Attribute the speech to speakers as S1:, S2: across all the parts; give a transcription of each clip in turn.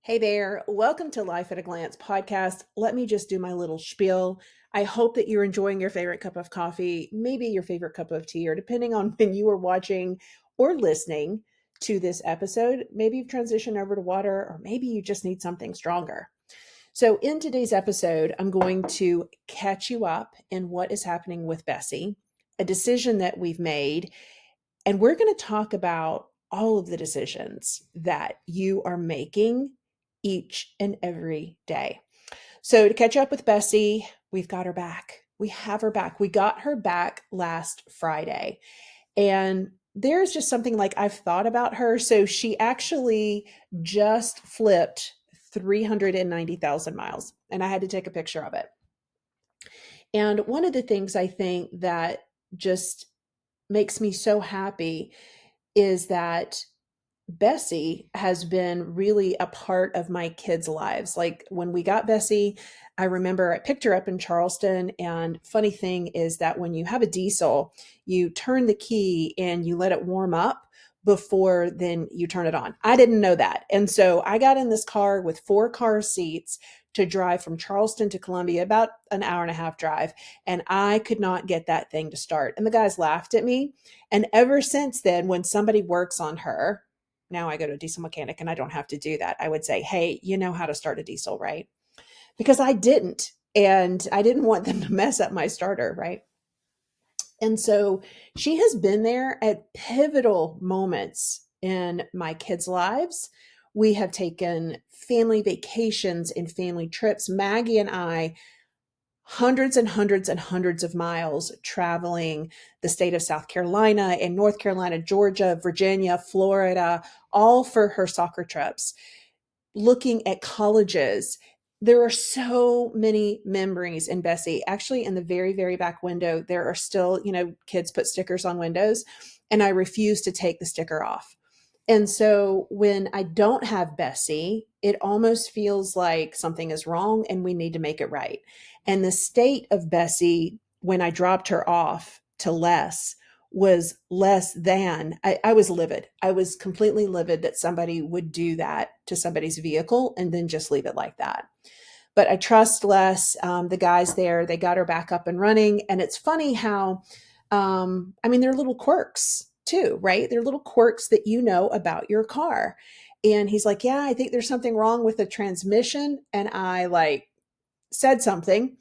S1: Hey there, welcome to Life at a Glance podcast. Let me just do my little spiel. I hope that you're enjoying your favorite cup of coffee, maybe your favorite cup of tea, or depending on when you are watching or listening to this episode, maybe you've transitioned over to water, or maybe you just need something stronger. So, in today's episode, I'm going to catch you up in what is happening with Bessie, a decision that we've made, and we're going to talk about all of the decisions that you are making each and every day. So, to catch up with Bessie, we've got her back. We have her back. We got her back last Friday. And there's just something like I've thought about her. So, she actually just flipped 390,000 miles, and I had to take a picture of it. And one of the things I think that just makes me so happy is that Bessie has been really a part of my kids' lives. Like when we got Bessie, I remember I picked her up in Charleston. And funny thing is that when you have a diesel, you turn the key and you let it warm up before then you turn it on. I didn't know that. And so I got in this car with four car seats to drive from Charleston to Columbia, about an hour and a half drive. And I could not get that thing to start. And the guys laughed at me. And ever since then, when somebody works on her, now I go to a diesel mechanic and I don't have to do that. I would say, hey, you know how to start a diesel, right? Because I didn't. And I didn't want them to mess up my starter, right? And so she has been there at pivotal moments in my kids' lives. We have taken family vacations and family trips. Maggie and I, hundreds and hundreds and hundreds of miles traveling the state of South Carolina and North Carolina, Georgia, Virginia, Florida, all for her soccer trips, looking at colleges. There are so many memories in Bessie. Actually, in the very, very back window, there are still, kids put stickers on windows, and I refuse to take the sticker off. And so when I don't have Bessie, it almost feels like something is wrong and we need to make it right. And the state of Bessie, when I dropped her off to Les, was less than, I was livid. I was completely livid that somebody would do that to somebody's vehicle and then just leave it like that. But I trust Les, the guys there, they got her back up and running. And it's funny how, they're little quirks too, right? They're little quirks that you know about your car. And he's like, yeah, I think there's something wrong with the transmission. And I said something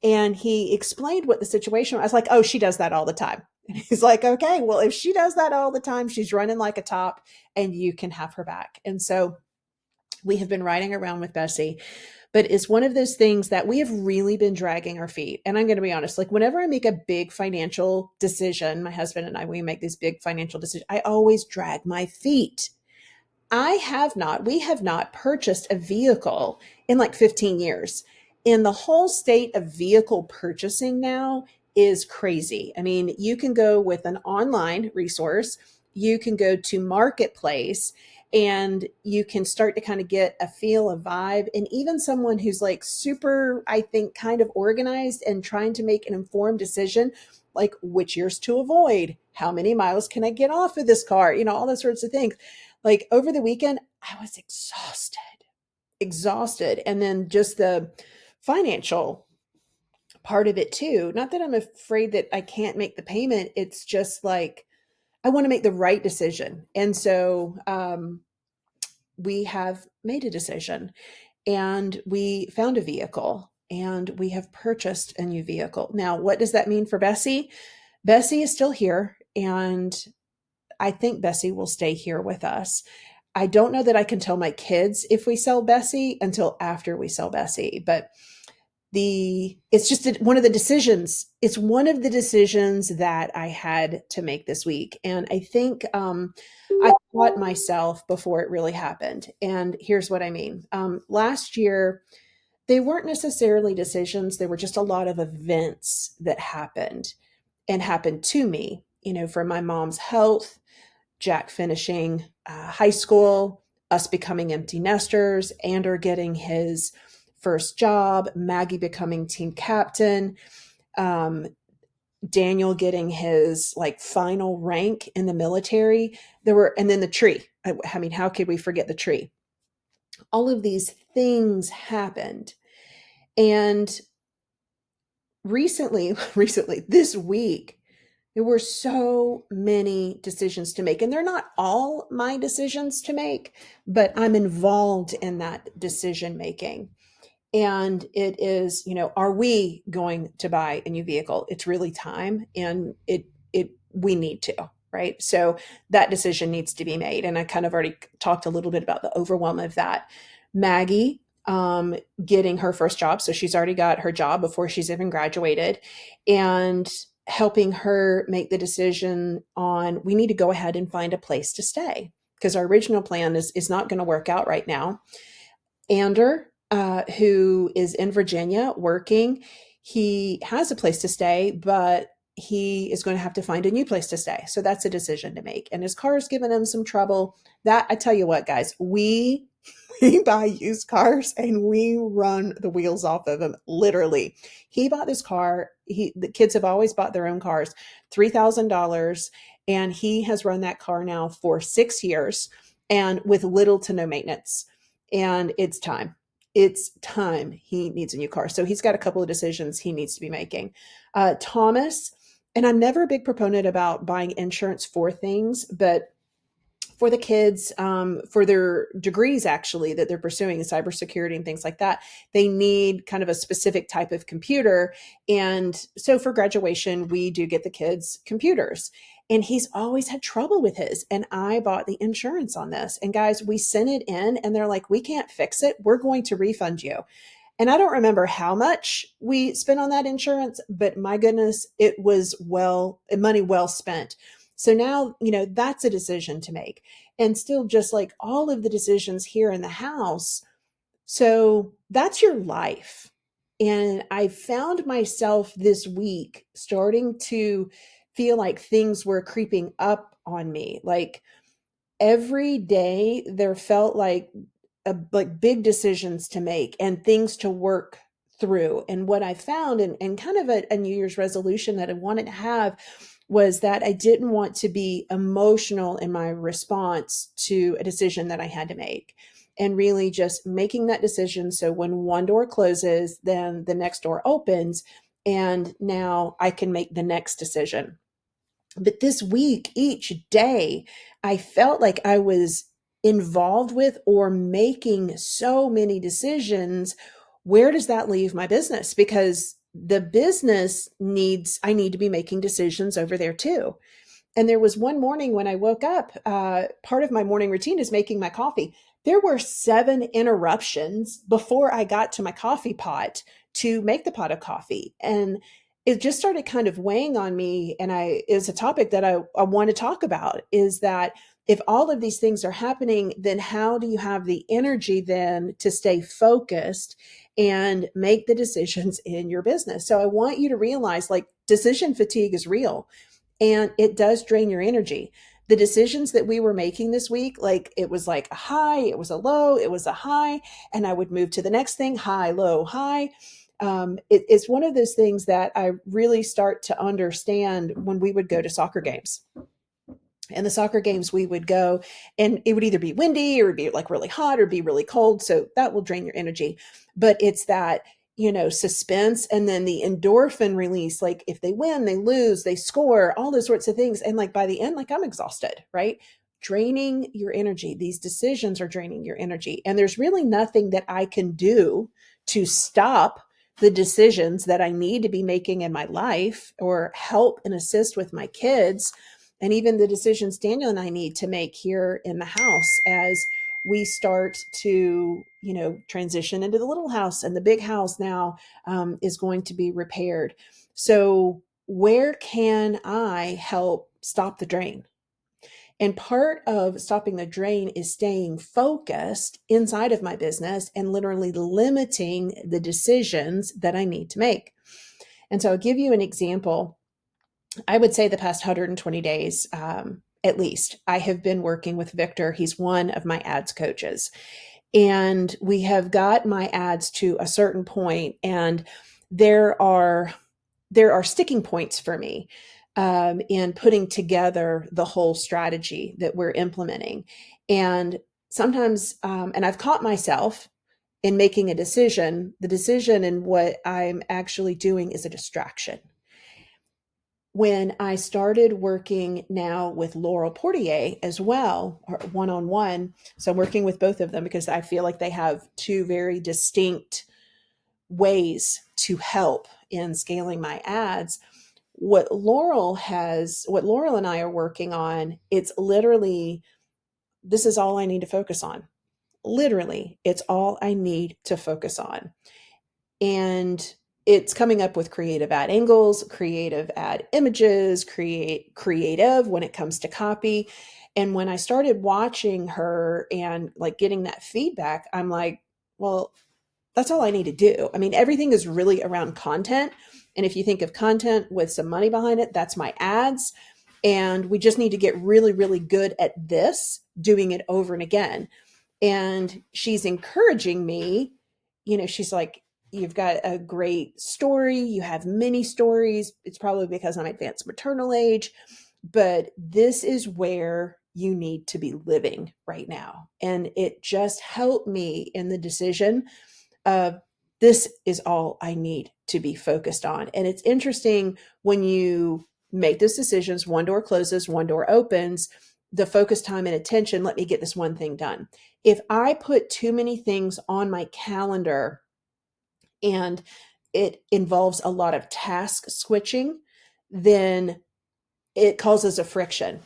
S1: and he explained what the situation was. I was like, oh, she does that all the time. And he's like, okay, well, if she does that all the time, she's running like a top and you can have her back. And so we have been riding around with Bessie, but it's one of those things that we have really been dragging our feet. And I'm going to be honest, like whenever I make a big financial decision, my husband and I, we make these big financial decisions, I always drag my feet. We have not purchased a vehicle in like 15 years. And the whole state of vehicle purchasing now is crazy. I mean, you can go with an online resource, you can go to Marketplace, and you can start to kind of get a feel, a vibe. And even someone who's like super, I think, kind of organized and trying to make an informed decision, like which years to avoid, how many miles can I get off of this car, all those sorts of things. Like over the weekend, I was exhausted. And then just the financial part of it too. Not that I'm afraid that I can't make the payment. It's just like, I want to make the right decision. And so we have made a decision and we found a vehicle and we have purchased a new vehicle. Now, what does that mean for Bessie? Bessie is still here and I think Bessie will stay here with us. I don't know that I can tell my kids if we sell Bessie until after we sell Bessie, but it's just one of the decisions. It's one of the decisions that I had to make this week. And I think I caught myself before it really happened. And here's what I mean. Last year, they weren't necessarily decisions. They were just a lot of events that happened and happened to me, from my mom's health, Jack finishing high school, us becoming empty nesters, Ander getting his first job, Maggie becoming team captain, um, Daniel getting his final rank in the military. And then the tree. I mean, how could we forget the tree? all of these things happened. And recently, this week, there were so many decisions to make, and they're not all my decisions to make, but I'm involved in that decision making. And it is, are we going to buy a new vehicle? It's really time, and we need to, right? So that decision needs to be made. And I kind of already talked a little bit about the overwhelm of that. Maggie, getting her first job. So she's already got her job before she's even graduated, and helping her make the decision on, we need to go ahead and find a place to stay because our original plan is not going to work out right now. Ander, who is in Virginia working, he has a place to stay, but he is going to have to find a new place to stay. So that's a decision to make. And his car is giving him some trouble. That, I tell you what, guys, we buy used cars and we run the wheels off of them. Literally, he bought this car. The kids have always bought their own cars, $3,000, and he has run that car now for 6 years and with little to no maintenance. And it's time. It's time he needs a new car. So he's got a couple of decisions he needs to be making. Thomas, and I'm never a big proponent about buying insurance for things, but for the kids, for their degrees actually that they're pursuing in cybersecurity and things like that, they need kind of a specific type of computer. And so for graduation, we do get the kids computers. And he's always had trouble with his. And I bought the insurance on this. And guys, we sent it in and they're like, we can't fix it. We're going to refund you. And I don't remember how much we spent on that insurance, but my goodness, it was money well spent. So now, that's a decision to make. And still, just like all of the decisions here in the house. So that's your life. And I found myself this week starting to feel like things were creeping up on me. Like every day there felt like big decisions to make and things to work through. And what I found, and kind of a New Year's resolution that I wanted to have, was that I didn't want to be emotional in my response to a decision that I had to make, and really just making that decision. So when one door closes, then the next door opens, and now I can make the next decision. But this week, each day, I felt like I was involved with or making so many decisions. Where does that leave my business? Because the business I need to be making decisions over there too. And there was one morning when I woke up, part of my morning routine is making my coffee. There were 7 interruptions before I got to my coffee pot to make the pot of coffee. And it just started kind of weighing on me. And it's a topic that I want to talk about, is that if all of these things are happening, then how do you have the energy then to stay focused and make the decisions in your business? So I want you to realize, like, decision fatigue is real. And it does drain your energy. The decisions that we were making this week, like it was like a high, it was a low, it was a high, and I would move to the next thing, high, low, high. It's one of those things that I really start to understand when we would go to soccer games. And the soccer games we would go, and it would either be windy or it'd be like really hot or be really cold. So that will drain your energy. But it's that, suspense, and then the endorphin release. Like if they win, they lose, they score, all those sorts of things. And like by the end, like I'm exhausted, right? Draining your energy. These decisions are draining your energy. And there's really nothing that I can do to stop the decisions that I need to be making in my life or help and assist with my kids, and even the decisions Daniel and I need to make here in the house as we start to, transition into the little house, and the big house now is going to be repaired. So where can I help stop the drain? And part of stopping the drain is staying focused inside of my business and literally limiting the decisions that I need to make. And so I'll give you an example. I would say the past 120 days, at least, I have been working with Victor. He's one of my ads coaches. And we have got my ads to a certain point, and there are sticking points for me in putting together the whole strategy that we're implementing. And sometimes, and I've caught myself in making a decision, the decision and what I'm actually doing is a distraction. When I started working now with Laurel Portier as well, or one on one, so I'm working with both of them because I feel like they have two very distinct ways to help in scaling my ads. What Laurel and I are working on, it's literally, this is all I need to focus on. Literally, it's all I need to focus on. And it's coming up with creative ad angles, creative ad images, creative when it comes to copy. And when I started watching her and like getting that feedback, I'm like, well, that's all I need to do. I mean, everything is really around content. And if you think of content with some money behind it, that's my ads. And we just need to get really, really good at this, doing it over and again. And she's encouraging me. She's like, you've got a great story. You have many stories. It's probably because I'm advanced maternal age, but this is where you need to be living right now. And it just helped me in the decision of, this is all I need to be focused on. And it's interesting when you make those decisions, one door closes, one door opens, the focus, time, and attention, let me get this one thing done. If I put too many things on my calendar and it involves a lot of task switching, then it causes a friction.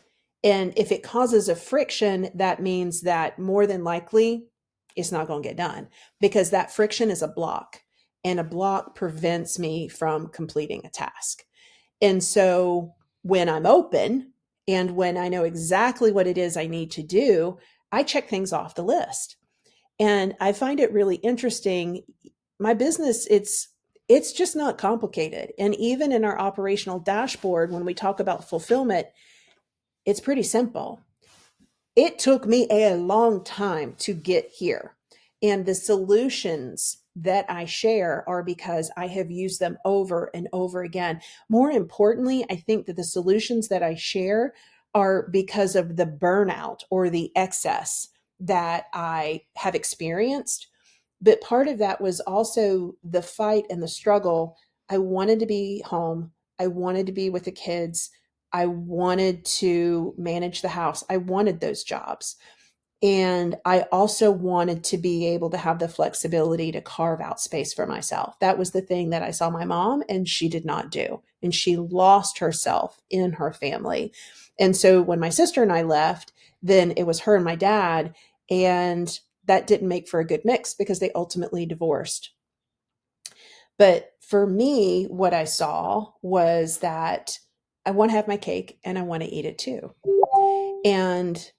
S1: And if it causes a friction, that means that more than likely it's not going to get done, because that friction is a block, and a block prevents me from completing a task. And so when I'm open and when I know exactly what it is I need to do, I check things off the list. And I find it really interesting. My business, it's just not complicated. And even in our operational dashboard, when we talk about fulfillment, it's pretty simple. It took me a long time to get here. And the solutions that I share are because I have used them over and over again. More importantly, I think that the solutions that I share are because of the burnout or the excess that I have experienced. But part of that was also the fight and the struggle. I wanted to be home. I wanted to be with the kids. I wanted to manage the house. I wanted those jobs. And I also wanted to be able to have the flexibility to carve out space for myself. That was the thing that I saw my mom and she did not do. And she lost herself in her family. And so when my sister and I left, then it was her and my dad. And that didn't make for a good mix because they ultimately divorced. But for me, what I saw was that I want to have my cake and I want to eat it too. And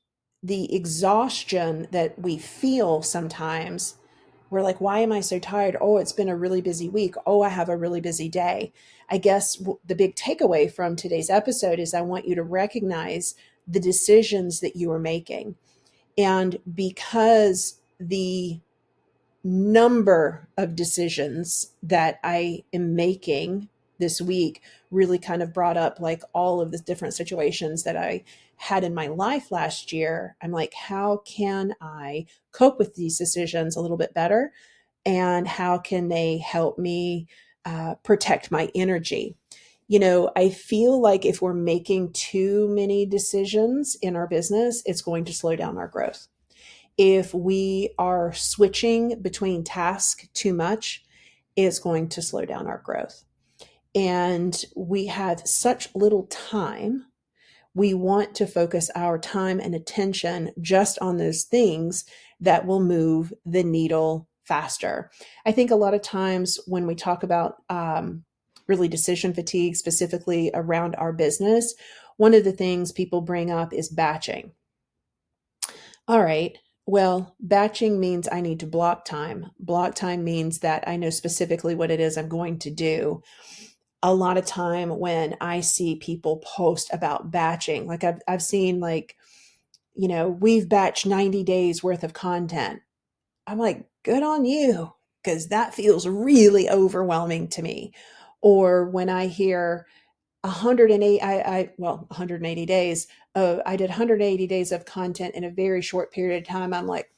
S1: the exhaustion that we feel sometimes, we're like, why am I so tired? Oh, it's been a really busy week. Oh, I have a really busy day. I guess the big takeaway from today's episode is I want you to recognize the decisions that you are making. And because the number of decisions that I am making this week really kind of brought up like all of the different situations that I had in my life last year. I'm like, how can I cope with these decisions a little bit better? And how can they help me protect my energy? I feel like if we're making too many decisions in our business, it's going to slow down our growth. If we are switching between tasks too much, it's going to slow down our growth. And we have such little time. We want to focus our time and attention just on those things that will move the needle faster. I think a lot of times when we talk about really decision fatigue, specifically around our business, one of the things people bring up is batching. All right. Well, batching means I need to block time. Block time means that I know specifically what it is I'm going to do. A lot of time when I see people post about batching, like I've seen like, we've batched 90 days worth of content. I'm like, good on you, because that feels really overwhelming to me. Or when I hear 108, well, 180 days. I did 180 days of content in a very short period of time. I'm like,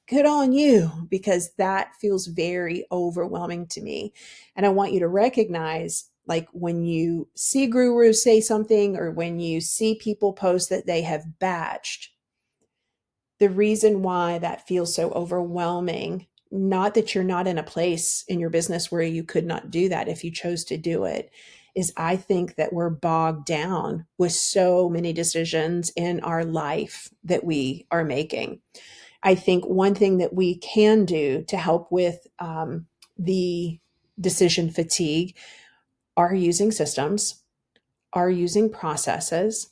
S1: good on you, because that feels very overwhelming to me. And I want you to recognize, like, when you see gurus say something, or when you see people post that they have batched, the reason why that feels so overwhelming, not that you're not in a place in your business where you could not do that if you chose to do it, is I think that we're bogged down with so many decisions in our life that we are making. I think one thing that we can do to help with the decision fatigue are using systems, are using processes,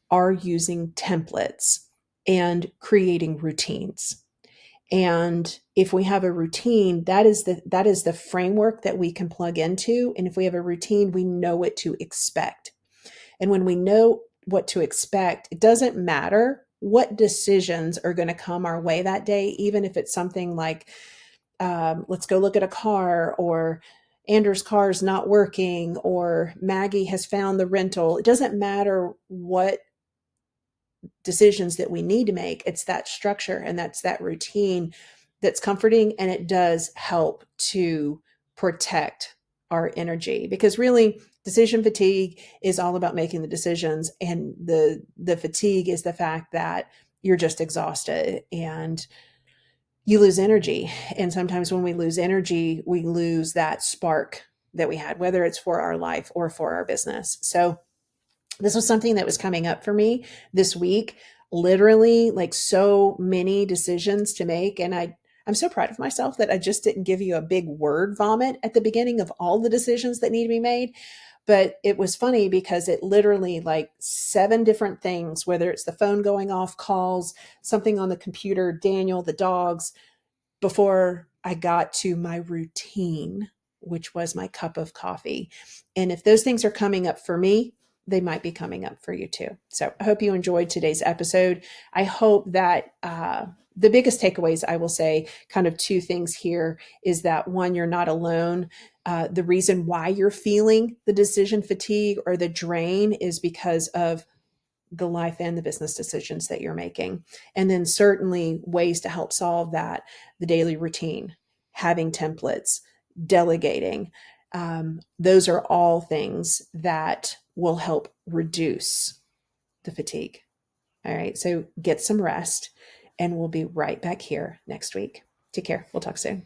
S1: are using templates, and creating routines. And if we have a routine, that is the framework that we can plug into. And if we have a routine, we know what to expect. And when we know what to expect, it doesn't matter what decisions are going to come our way that day, even if it's something like, let's go look at a car, or Anders' car is not working, or Maggie has found the rental. It doesn't matter what decisions that we need to make. It's that structure and that's that routine that's comforting, and it does help to protect our energy, because really decision fatigue is all about making the decisions, and the fatigue is the fact that you're just exhausted and you lose energy. And sometimes when we lose energy, we lose that spark that we had, whether it's for our life or for our business. So this was something that was coming up for me this week, literally, like, so many decisions to make. And I'm so proud of myself that I just didn't give you a big word vomit at the beginning of all the decisions that need to be made. But it was funny because it literally, like, 7 different things, whether it's the phone going off, calls, something on the computer, Daniel, the dogs, before I got to my routine, which was my cup of coffee. And if those things are coming up for me, they might be coming up for you too. So I hope you enjoyed today's episode. I hope that the biggest takeaways, I will say, kind of 2 things here, is that one, you're not alone. The reason why you're feeling the decision fatigue or the drain is because of the life and the business decisions that you're making. And then certainly ways to help solve that: the daily routine, having templates, delegating. Those are all things that will help reduce the fatigue. All right. So get some rest, and we'll be right back here next week. Take care. We'll talk soon.